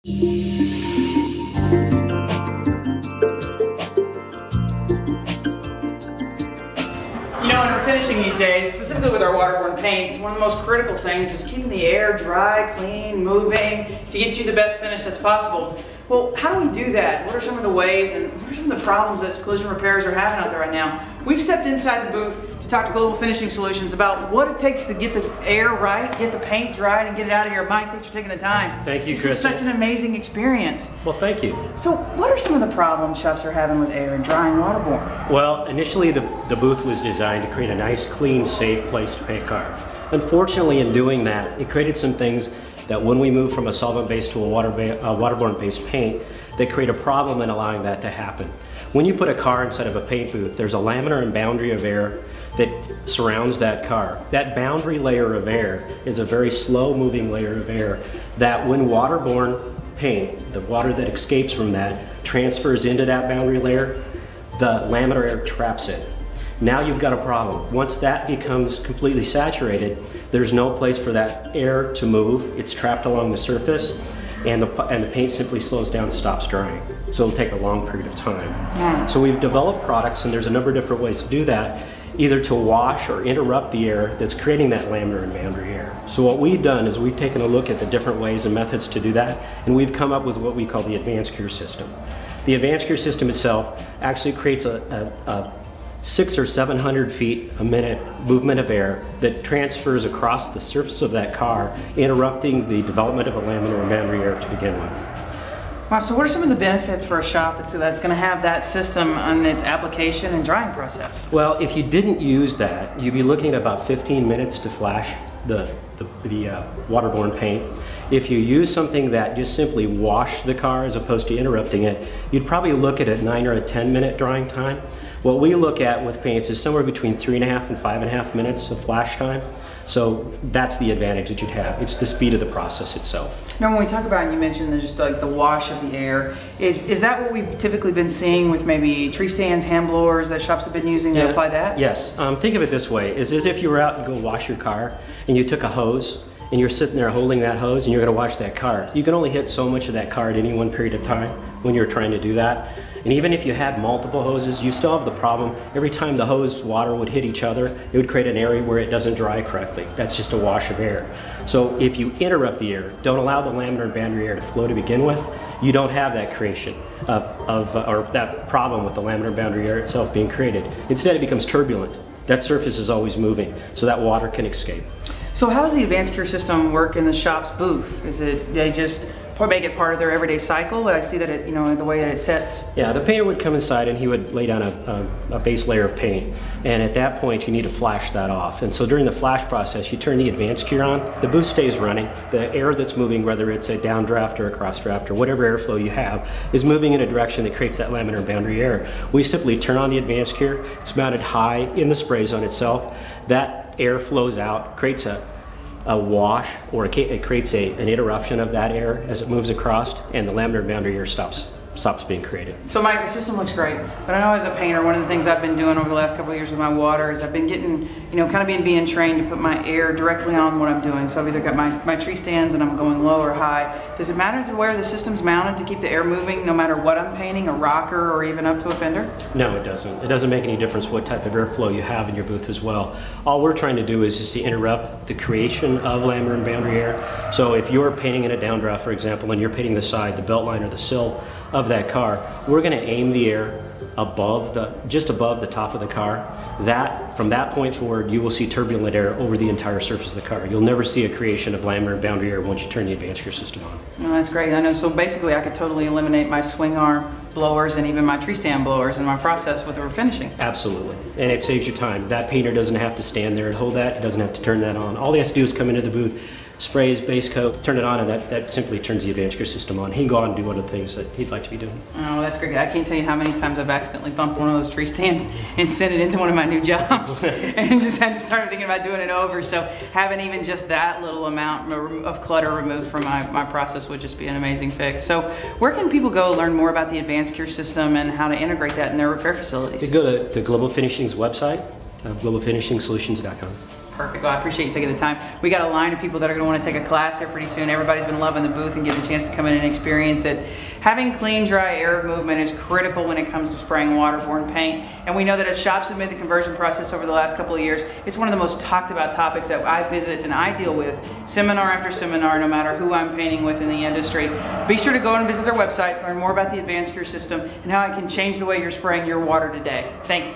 You know, when we're finishing these days, specifically with our waterborne paints, one of the most critical things is keeping the air dry, clean, moving, to get you the best finish that's possible. Well, how do we do that? What are some of the ways and what are some of the problems that collision repairers are having out there right now? We've stepped inside the booth to talk to Global Finishing Solutions about what it takes to get the air right, get the paint dried, and get it out of here. Mike, thanks for taking the time. Thank you, Chris. This is such an amazing experience. Well, thank you. So, what are some of the problems shops are having with air and drying waterborne? Well, initially the booth was designed to create a nice, clean, safe place to paint a car. Unfortunately, in doing that, it created some things that when we move from a solvent-based to a waterborne-based paint, they create a problem in allowing that to happen. When you put a car inside of a paint booth, there's a laminar and boundary of air that surrounds that car. That boundary layer of air is a very slow-moving layer of air that when waterborne paint, the water that escapes from that, transfers into that boundary layer, the laminar air traps it. Now you've got a problem. Once that becomes completely saturated, there's no place for that air to move. It's trapped along the surface, and the paint simply slows down and stops drying. So it'll take a long period of time. Yeah. So we've developed products, and there's a number of different ways to do that, either to wash or interrupt the air that's creating that laminar and boundary air. So what we've done is we've taken a look at the different ways and methods to do that, and we've come up with what we call the AdvanceCure system. The AdvanceCure system itself actually creates a 600 or 700 feet a minute movement of air that transfers across the surface of that car, interrupting the development of a laminar and boundary air to begin with. Wow, so what are some of the benefits for a shop that's going to have that system on its application and drying process? Well, if you didn't use that, you'd be looking at about 15 minutes to flash the waterborne paint. If you use something that just simply washed the car as opposed to interrupting it, you'd probably look at a 9 or a 10-minute drying time. What we look at with paints is somewhere between 3.5 and 5.5 minutes of flash time. So that's the advantage that you'd have. It's the speed of the process itself. Now, when we talk about, and you mentioned just like the wash of the air, is that what we've typically been seeing with maybe tree stands, hand blowers that shops have been using to apply that? Yes. Think of it this way: is as if you were out and go wash your car, and you took a hose, and you're sitting there holding that hose, and you're going to wash that car. You can only hit so much of that car at any one period of time when you're trying to do that. And even if you had multiple hoses, you still have the problem. Every time the hose water would hit each other, it would create an area where it doesn't dry correctly. That's just a wash of air. So if you interrupt the air, don't allow the laminar and boundary air to flow to begin with, you don't have that creation or that problem with the laminar and boundary air itself being created. Instead, it becomes turbulent. That surface is always moving, so that water can escape. So how does the AdvanceCure system work in the shop's booth? Is it, they just make it part of their everyday cycle? I see that it, you know, the way that it sets. Yeah, the painter would come inside and he would lay down a base layer of paint, and at that point you need to flash that off. And so during the flash process, you turn the AdvanceCure on, the booth stays running, the air that's moving, whether it's a downdraft or a crossdraft or whatever airflow you have, is moving in a direction that creates that laminar and boundary air. We simply turn on the AdvanceCure, it's mounted high in the spray zone itself, that air flows out, creates a wash, or it creates an interruption of that air as it moves across, and the laminar and boundary air stops being created. So Mike, the system looks great, but I know as a painter, one of the things I've been doing over the last couple of years with my water is I've been getting, you know, kind of being trained to put my air directly on what I'm doing. So I've either got my tree stands and I'm going low or high. Does it matter where the system's mounted to keep the air moving no matter what I'm painting, a rocker or even up to a fender? No, it doesn't. It doesn't make any difference what type of airflow you have in your booth as well. All we're trying to do is just to interrupt the creation of laminar and boundary air. So if you're painting in a downdraft, for example, and you're painting the side, the belt line, or the sill of that car, we're going to aim the air just above the top of the car. From that point forward, you will see turbulent air over the entire surface of the car. You'll never see a creation of laminar and boundary air once you turn the AdvanceCure system on. Oh, that's great. I know. So basically, I could totally eliminate my swing arm blowers and even my tree stand blowers in my process with the refinishing. Absolutely, and it saves you time. That painter doesn't have to stand there and hold that. He doesn't have to turn that on. All he has to do is come into the booth, spray his base coat, turn it on, and that simply turns the AdvanceCure system on. He can go on and do other things that he'd like to be doing. Oh, that's great. I can't tell you how many times I've accidentally bumped one of those tree stands and sent it into one of my new jobs and just had to start thinking about doing it over. So having even just that little amount of clutter removed from my process would just be an amazing fix. So where can people go learn more about the AdvanceCure system and how to integrate that in their repair facilities? You go to Global Finishing's website, globalfinishingsolutions.com. Perfect. Well, I appreciate you taking the time. We got a line of people that are going to want to take a class here pretty soon. Everybody's been loving the booth and getting a chance to come in and experience it. Having clean, dry air movement is critical when it comes to spraying waterborne paint. And we know that as shops have made the conversion process over the last couple of years, it's one of the most talked about topics that I visit and I deal with seminar after seminar, no matter who I'm painting with in the industry. Be sure to go and visit their website, learn more about the AdvanceCure system and how it can change the way you're spraying your water today. Thanks.